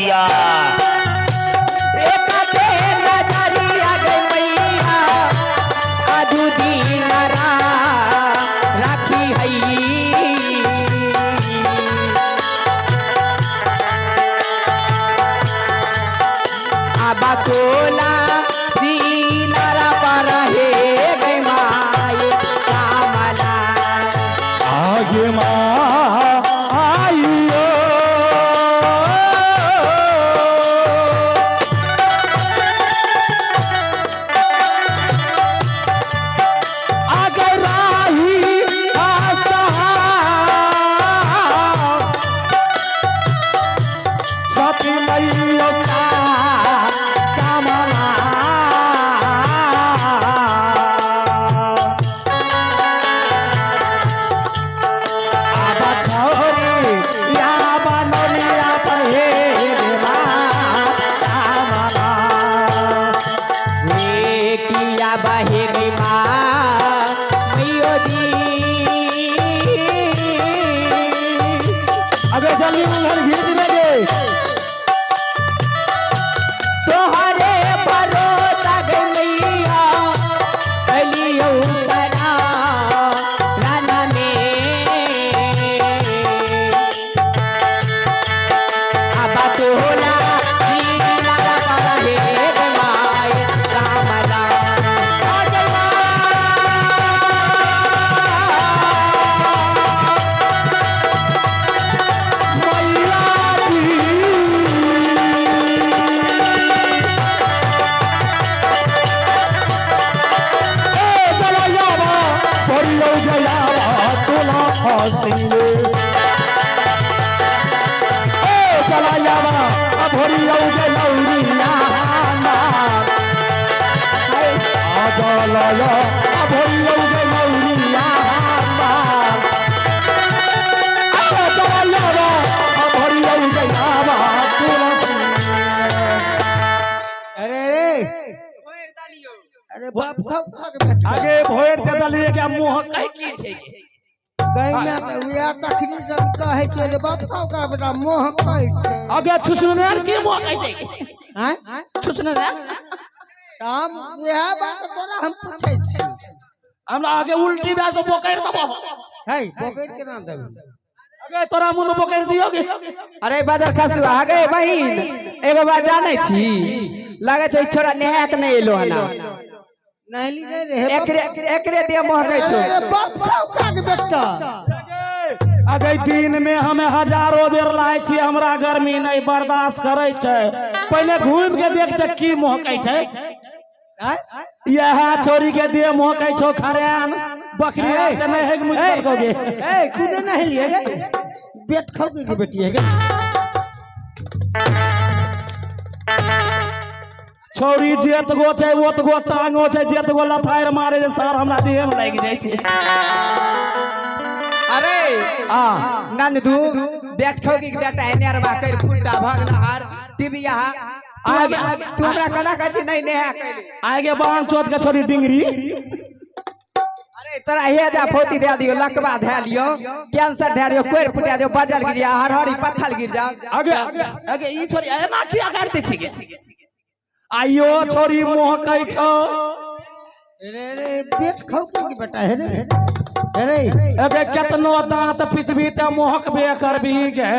नजरिया आजू दिन राखी हई आबा तोला सीनारा पर हे गई माए कामला आगे माँ आइयो बहे गई माँ मैयो जी अगर जल्दी उधर घिंच लेंगे तोहरे भरोसा गई मैया कलियो सरा राना में आबा तोला जीला पर हे गई कामला सिंगे ओ चला जावा अभोरी औगे लौरिया आ चला जा अभोरी औगे लौरिया आ चला जावा अभोरी औगे लावा अरे बाप खप आगे भोर दे दलिए के मुंह कह की छै गई में तो हुआ तखनी सब कहे छै रे बाप का बेटा मोह कहे छै आगे छुछनर के मुंह कह दे हैं छुछनर हम यह बात तोरा हम पूछै छी हमरा आगे उल्टी बात बोकर दबो है बोकर केना देबे आगे तोरा मुंह में बोकर दियोगे अरे बादल खसुआ आगे बहिन एगो बात जानै छी लागे छै छोरा नेहा के नहीं एलो हना नहली नहीं रे एकरे दिया महकै छो अरे बाप का बेटा अगे दिन में हमें हजारों बेर लाए छी हमरा गर्मी नहीं बर्दाश्त करे छै पहले घूम के देख देख की महकै छै यह छोरी के दिए महकै छो खरेन बकरी त नहीं है मुझे कोगे ए तूने नहीं लिए गे बेट खौके की बेटी है गे छोरी जेत गो छै ओत गो टांगो छै जेत गो लथार मारे जे सार हमरा देह में लाग जाय छै अरे आ नंदू बैठ खोगी के बेटा है नेरवा कर फुलटा भगनहार टीबिया आगे तू हमरा कना कहै छी नहीं नेहा कहले आगे बाण चोट के छोरी डिंगरी अरे तोरा हेजा फोती दे दियो लकवा धै लियो कैंसर धै लियो कोर फुटा दियो बजल गिर जा हरहरी पत्थर गिर जा आगे आगे ई छोरी एना किया करते छी गे आइयो छोरी मोह कह छो रे रे पेट खौके की बेटा है रे अगे केतनो दांत पिटबी त मोहक बे करबी गे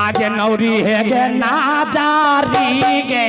आगे नौरी है गे ना जारी गे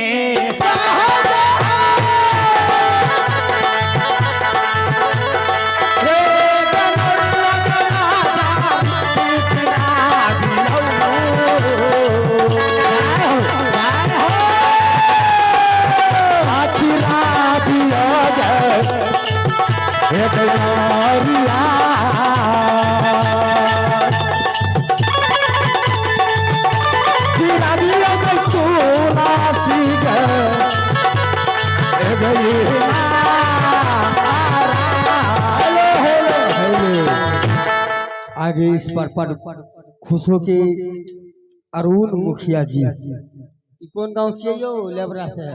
आगे इस पर खुशो के अरुण मुखिया जी कौन गांव छियै यो लेबरा से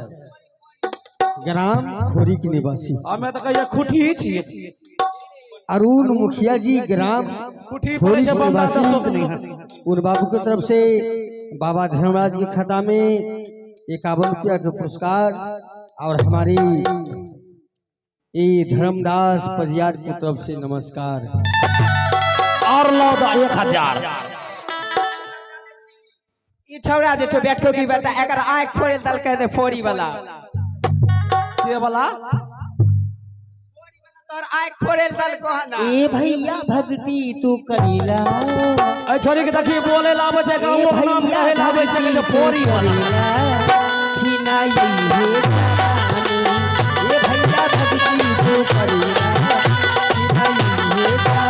ग्राम खोरी के निवासी हमें तो कहिया खुठी ही छियै अरुण मुखिया जी ग्राम खुठी खोरी पर के बंदा निवासी सब नहीं है उन बाबू की तरफ से बाबा धर्मराज के खाता में 51 रुपया का पुरस्कार और हमारी ये धर्मदास परिवार की तरफ से नमस्कार और लौदा 1000। ई छौड़ा जे छो बैठो की बेटा एकर आंख फोड़ दल कह दे फोड़ी वाला के वाला तोर आंख फोड़ दल कहना ए भैया भक्ति तू करीला ए छोरी के देखी बोले लावे छै गांव में नाम कहे लावे छै के फोड़ी वाला कि ना यही है ए भैया भक्ति तू करीला कि ना यही है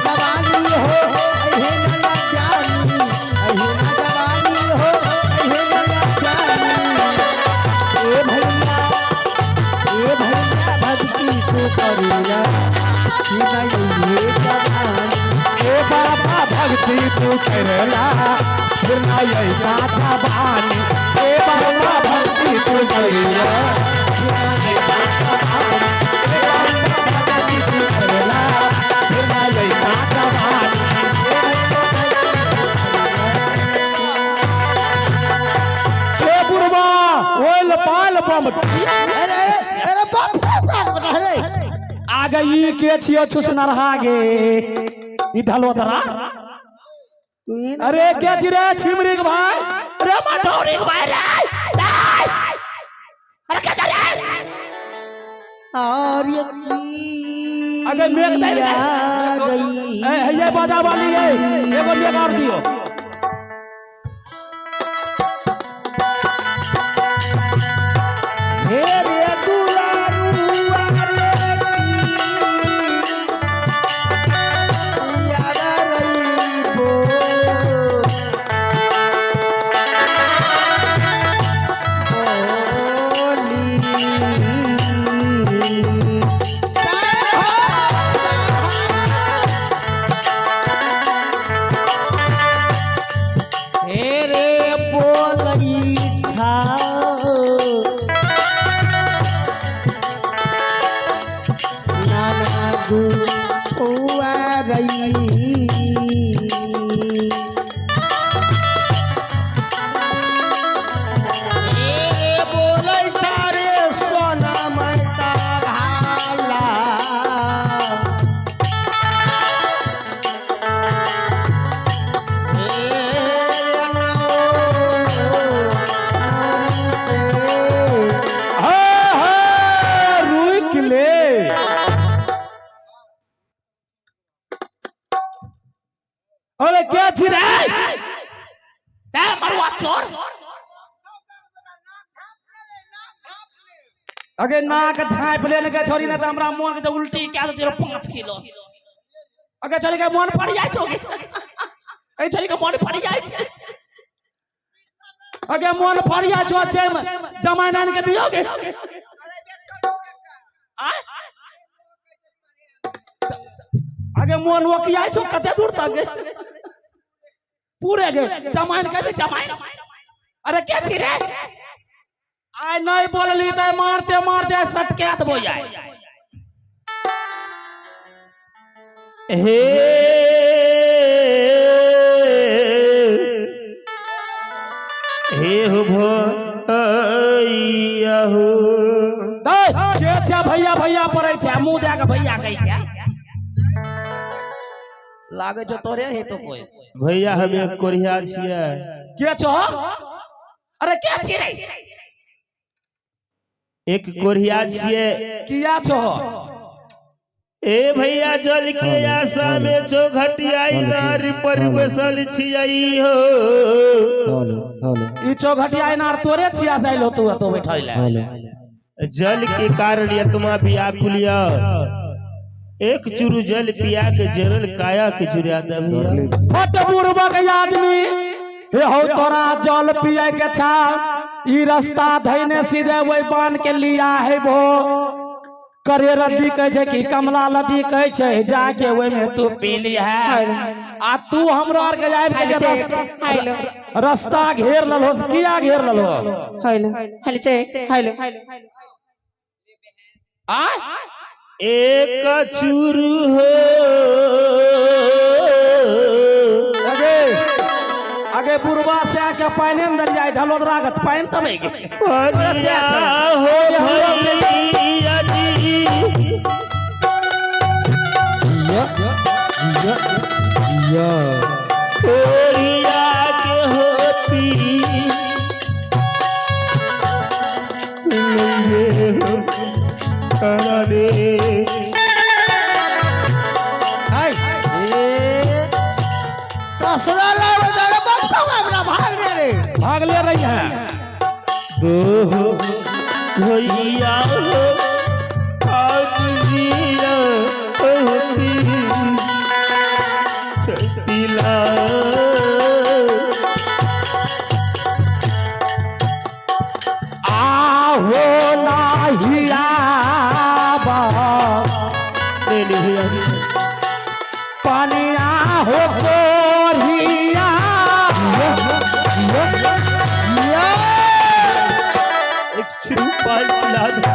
जवानी हो अहे ना जानी अहे ना जवानी हो अहे ना जानी ए भैया भक्ति तू करीला कि ना यही जवानी ए बाबा भक्ति तू करेला फिर ना यही जवानी ए बाबा भक्ति तू करेला फिर ना यही जवानी ए बाबा भक्ति तू करेला फिर ना यही जवानी ए बुरबा ओल पाल बम अरे बाप रे आगे ई के छियो छुसनर हागे ई ढलोदरा अरे के जिरे छिमरी के भाई अरे मठौरी के भाई रे अरे क्या जा रे और ये अगर मेघ दे गई ये बाजा वाली है एगो मेघ और दियो हे रे दुलारुआ रे यार रही बो अरे क्या छिरे ते मरवा चोर अगे नाक झाँप लेने के छोरी ना तो हमरा मन के उल्टी क्या तो 5 किलो अगे छोरी के मन पड़ जाए छोगी ए छोरी के मन पड़ जाए छे अगे मन पड़ जाए छो जेम जमाना के दियोगे अगे मन वकिया छो कते दूर तक गे पूरे गे जमाइन के भी जमाइन अरे क्या छी रे आय नहीं बोलली त मारते मारते सटके दबो जाए हे हे हो भैया हो के छ भैया भैया पड़े छ मुंह दे के भैया कहै छ लागे जो तोरे हे तो कोई भैया हम एक कोरिया छिए के छो अरे क्या छी रे एक कोरिया छिए किया छो ए भैया जल के आशा में चौघटियाई नार पर बसल छियै हो ई चौघटिया नार तोरे छिया साइल हो तू बैठल जल के कारण यकमा व्याकुलिया एक चुरु जल पिया के जरल काया के जुरिया दबिया फट बुरबक आदमी हे हो तोरा जल पिए के छा ई रास्ता धैने सीधे वही बांध के लिया है वो करे रदी कहे छै कि कमला लदी कहे छै जाके ओय में तू पी ली है आ तू हमरा आर के आइब के रास्ता घेर ललो किया घेर ललो हेलो हेलो चेक हेलो आ एक चुरु हो अगे आगे बुरबा से आके पानी अंदर जाए ढलोदरा गत पानी तबे के पगिया हो भैया जी कोरिया के होती भाग ले रही है भैया हो पगिया होती पिला आहो नाहिया बा पानिया हो कोरिया एक शुरू पाल पिला दे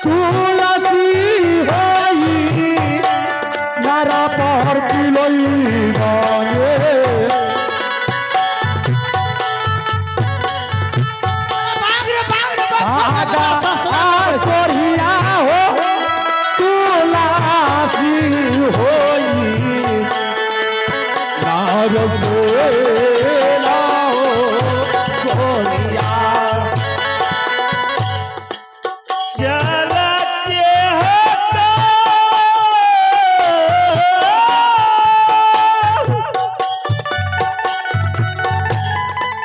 तुलसी होई नारा पर पिलोई गाने कोरिया हो तुलसी होई नार बेला हो कोरिया चला के होता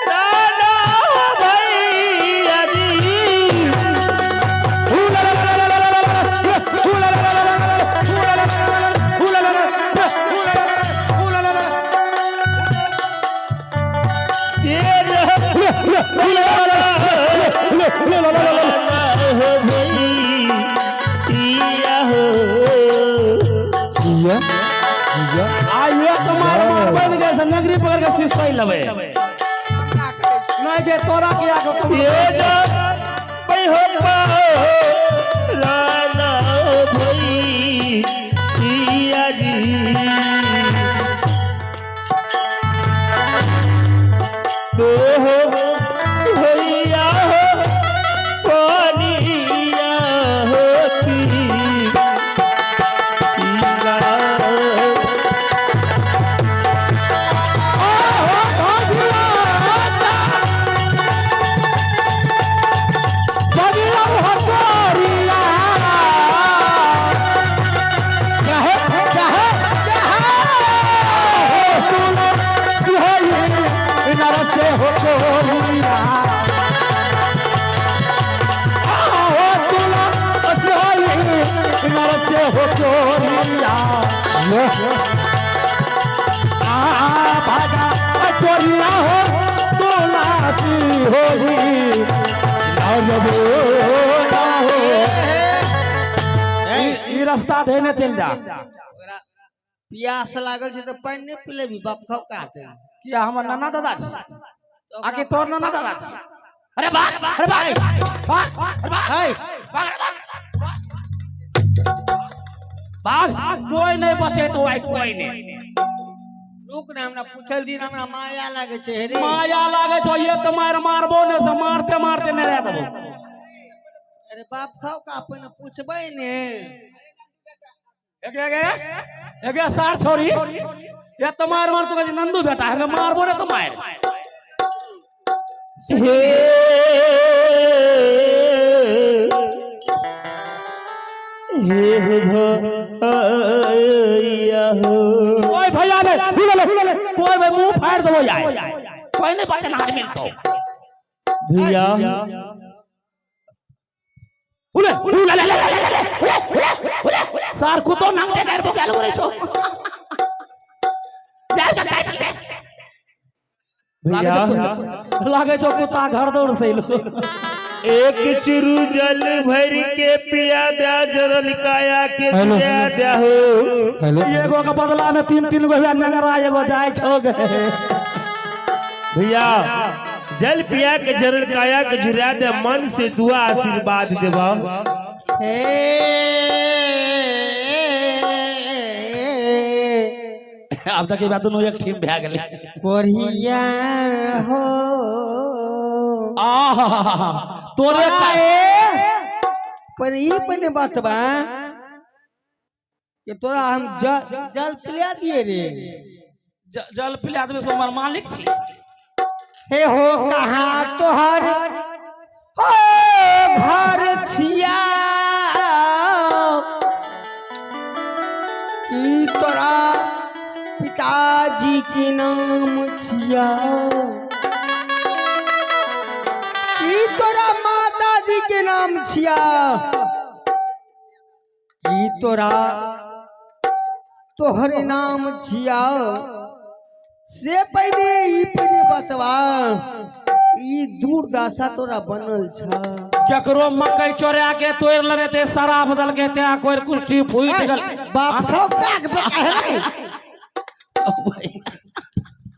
दादा भैया जी आइए तुम्हारे बन गए से नगरी पकड़ के सिसई लबे नहीं जे तोरा किया को तुम हो पाओ राना भैया जी तो हो भैया हो पानिया होती पिला हो चोरिया भागा चोरिया हो तुलसी होई ई रास्ता देने चल जा प्यास लागल छै तो पानी नहीं पिलेबी बाप खाओ काते किया हमर नाना दादा छी आके तोर नाना दादा छी अरे भाग अरे भाग भाग अरे भाग भाग भाग कोई नहीं बचे तो आई कोई नहीं रुक ना हमरा पूछल दिन हमरा माया लागे छै रे माया लागे छो ये तो मार मारबो ने से मारते मारते नहीं रह देबो अरे बाप खाओ का अपन पूछबै ने एक सार छोरी ये तो मार मार तो कहे नंदू बेटा है मारबो ने तो मार कोई भैया ने कोई भाई मुंह फाड़ दो जाए कोई नहीं बचन हार मिलतो भैया सार कुतो नांगटे कर बो गेलो रे छो जाय का काट ले भैया लागे छो कुत्ता घर दौड़ से एक चिरू जल भर के पिया दया जरल काया के दिया दया हो एगो के बदला में तीन तीन गो नंगरा एगो जाय छो गे भैया जल पिया के जरल काया के झुरा दे मन से दुआ आशीर्वाद देबा अब तक बात दोनों एक टीम भे गेले कोरिया हो आहा तोरे पर ई पने बात बा कि तोरा हम जल पिला दिए रे जल पिला देबे तो हमर मालिक छी हे हो कहाँ तोहर हो घर छिया की तोरा पिताजी के नाम छिया की तोरा माताजी के नाम छिया की तोरा तोहरे नाम छिया से पहले ई पहले बतवा ई दुर्दशा तोरा बनल छ केकरो मकई चोरा के तोड़ लरे ते सारा बदल के ते कोई कुर्सी फूट गल बाप ठोक के है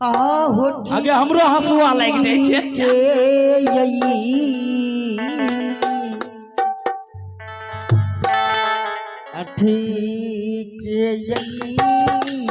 आ हो आगे हमरो हंसुआ लाग जाय छै के यई ठीक यई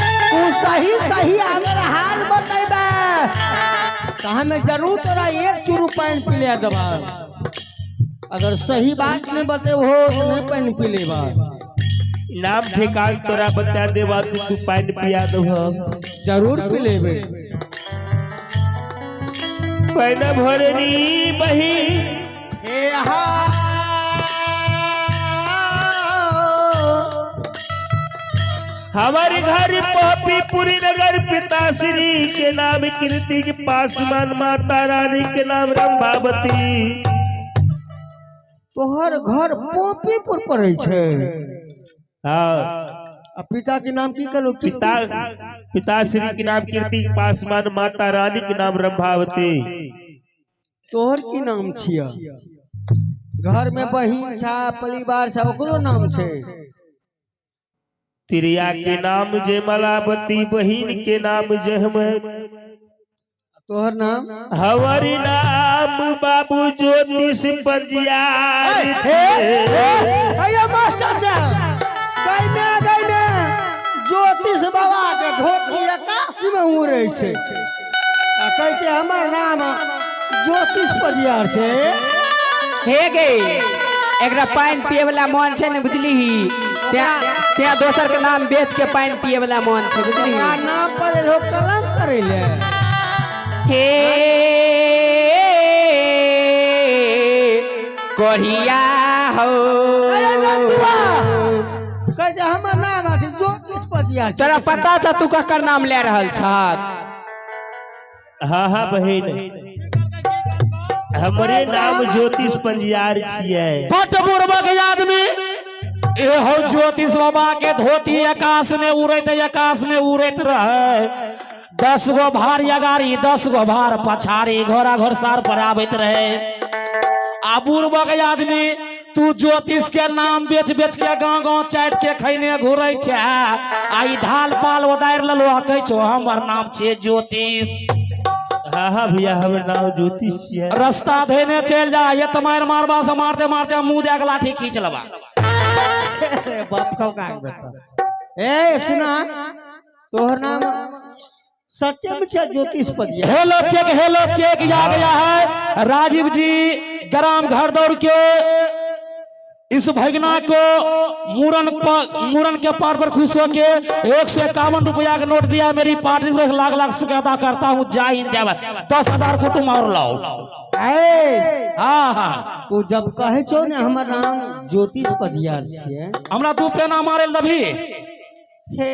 सही अगर हाल बतेबा तो हमें जरूर तोरा एक चुरू पानी पिला देबा अगर सही बात नहीं बतेबो तो नहीं पानी पिलेबा नाम ठेकान तोरा बता देबा तू पानी पिया दो जरूर पिलेबे पानी भरनी बही ए हा हमारे घर पॉपीपुरी नगर पिताश्री के नाम कीर्ति के पासवान माता रानी के नाम रंभावती। तोहर घर पॉपीपुर पड़े छे। हाँ पिता के नाम की करो पिताश्री के नाम कीर्ति के पासवान माता रानी के नाम रंभावती। तोहर की नाम छिया घर में बहिन छा परिवार छा ओकरो नाम छे तिरिया के नाम जय मलावती बहिन के नाम जहमत। तोहर नाम हमारी नाम बाबू ज्योतिष पंजियार मास्टर साहब गई में ज्योतिष बाबा के धोती आकाश में उड़े छे कहे छे हमर नाम ज्योतिष पंजियार छे। हे गे एकरा पानी पिए वाला मन छे ने बुझली त्या दोसर के नाम बेच के पानी पिए वाला मन छे बुझली नाम पर लोग कलम करे ले हे कोढ़िया हो कहे हमर नाम आथि ज्योतिष पजिया तोरा पता छ तू ककर नाम ले रहल छ हाँ हाँ बहन हमरे नाम ज्योतिष पंजियार छियै बट बुर्बक आदमी ए हो ज्योतिष बाबा के धोती आकाश में उड़ैत रहे 10 गो भारी अगाड़ी 10 गो भार पछाड़ी घोड़ा घोड़सार पर आबैत रहे आ बुर्बक आदमी तू ज्योतिष के नाम बेच बेच के गाँव चाट के खैने घुरै छै आई ढाल पाल उदार ललो कहै छो हमर नाम छै ज्योतिष हाँ हाँ भैया हमर नाम ज्योतिष छियै रास्ता देने चल जा ये तुम्हारे मारबा से मारते मारते मुंह दे के लाठी खींच लबा बाप का बेटा ए सुना तोहर नाम सच्चे में छै ज्योतिष पजिया हेलो चेक आ गया है राजीव जी ग्राम घर दौड़ के इस भगना को मूरन के पार पर खुश होके 151 रुपया का नोट दिया मेरी पार्टी में लाख लाख शुक्र अदा करता हूँ जय हिंद जय भारत 10,000 को तुम और लाओ हाँ तू जब कहे छो ने हमर नाम ज्योतिष पजियार छियै हमरा 2 पेना मारे लभी हे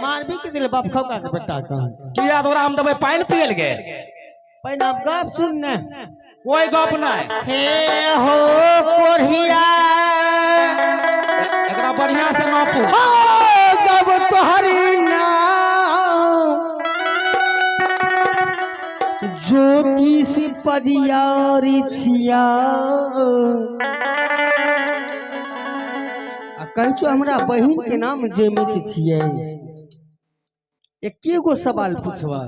मारबी के दिल बाप खौका के बेटा का किया तोरा हम देबै पानी पियल गे पहिने अब गप सुन ने कोई गप नहीं हे हो कोढ़िया एकरा बढ़िया से नापू जब तोहरी नाम ज्योतिष पजियारी छिया कहै छो हमरा बहिन के नाम जेमित छियै एके गो सवाल पूछवा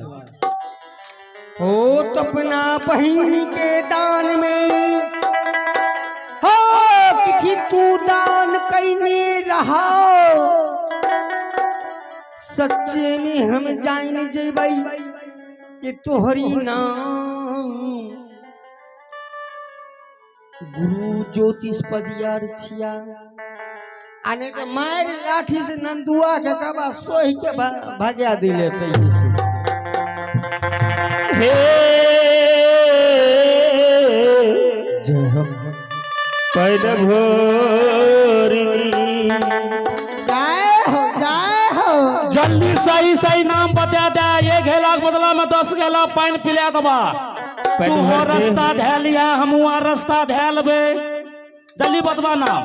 हो तो अपना बहिन के दान में हो कि तू दान कैने रहा सच्चे में हम जान जेबै कि तोहरी नाम गुरु ज्योतिष पजियार छिया आने के मार लाठी से नंदुआ के कबा सोही के भाग्या दिले तई से हे जय हो पैद भोरनी जय हो जल्दी सही नाम बता दे ये घेला के बदला में 10 घेला पानी पिला दबा तू हो रास्ता धै लिया हम रास्ता धै लेबे जल्दी बतवा नाम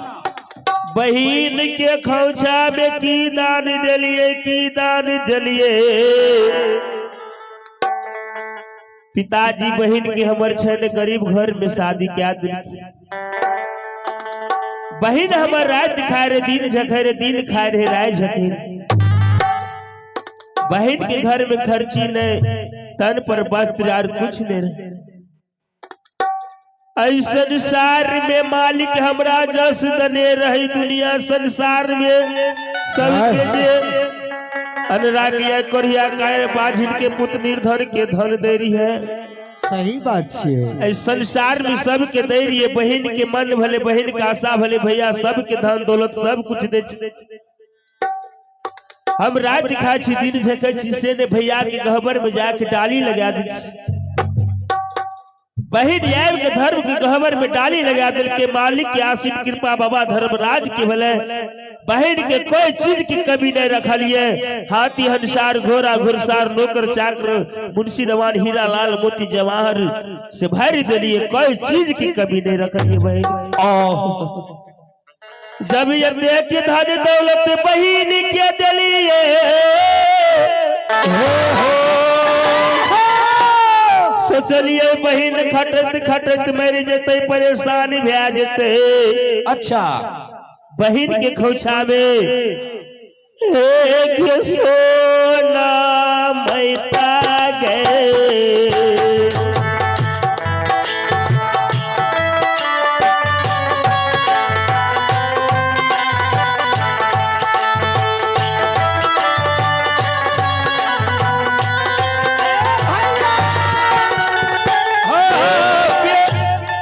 बहिन के खौछा में की दान दिलिए पिताजी बहन के हमर छन गरीब घर में शादी क्या दिल बहन हमर रात खाए रे दिन झखे रे दिन खाए रे राय झखे बहन के घर में खर्ची नहीं तन पर वस्त्र और कुछ नहीं संसार में मालिक हमरा जस दने रही दुनिया संसार में सबके जे अनुराग या कोरिया काय बाझिन के पुत्र निर्धन के धन दे रही है सही बात छे संसार में सबके दे रही है बहन के मन भले बहन का आशा भले भैया सबके धन दौलत सब कुछ दे हम रात खा छी दिन झके छी से ने भैया के गहबर में जाके डाली लगा दी बहन यार के धर्म के गहबर में डाली लगा दिल के मालिक के आशीष कृपा बाबा धर्मराज के भले बहन के कोई चीज की कमी नहीं रखलिए हाथी हंसार घोड़ा घुड़सार नौकर चाकर मुंशी दवान हीरा लाल मोती जवाहर से भर दिलिए कोई चीज की कमी नहीं रखलिए बहन जब ये देख धन दौलत बहन के दिलिए सोचलिए बहन खटत खटत मर जते परेशान भै जते अच्छा बहन के खोछा में एक सोना मैता गए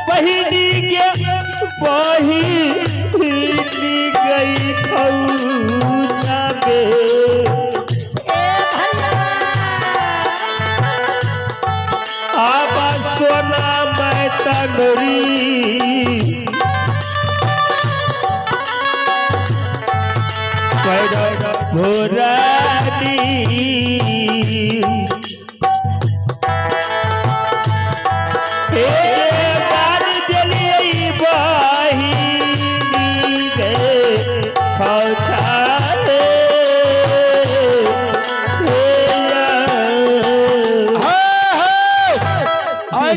बहिनी के टंगरी भोरानी बार जलिए बहिनी गे खौछारे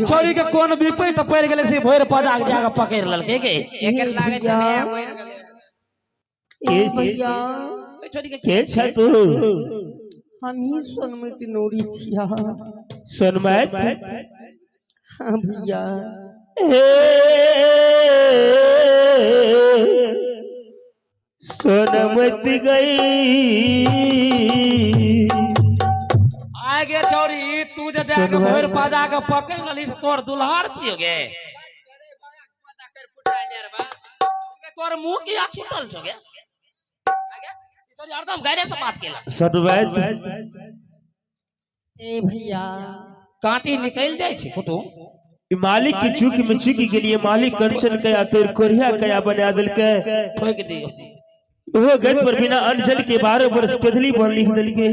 छोरी के कोन बीपे तो पड़ गेले से भोर पदा के जाके पकड़ ललके के एकर लागे छै नया मोर ए भैया छोरी के के छ तू हम ही सोनमती नोरी छिया सोनमत हाँ भैया सोनमती गई आगे छोरी तू जे जाके भोर पदा के पकड़ लली तो तोर दुल्हार छियो गे तोर मुंह किया छूटल छो गे आगे छोरी हरदम गैरे से बात केला सोनमत ए भैया कांटी निकल जाय छै कुटुम मालिक की चूक में चूकी के लिए मालिक कंचन कया तोर कोरिया कया बना दिल के ठोक दियो वो गत पर बिना अंजल के 12 वर्ष कदली बन लिख दिल के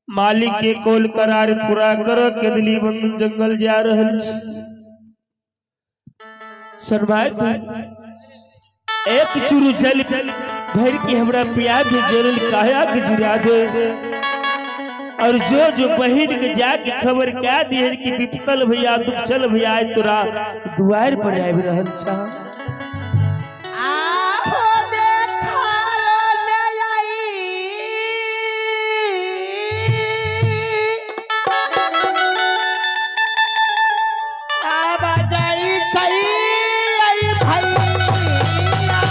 मालिक के कोल करार पूरा करो कदली बन जंगल जा रहल शर्मात एक चुरु जल भर के हमरा प्याज जरूर काया के जुरा दे और जो बहन के जाके खबर क्या दिहन कि विपतल भैया दुखचल भैया तोरा दुआर पर आबि रहल छ आहो देखा ले आई अब जाई छै आई भैया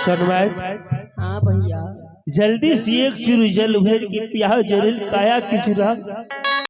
शर्मात हाँ भैया जल्दी से एक चुरू जल भर के पिया जरूर काया किचुरा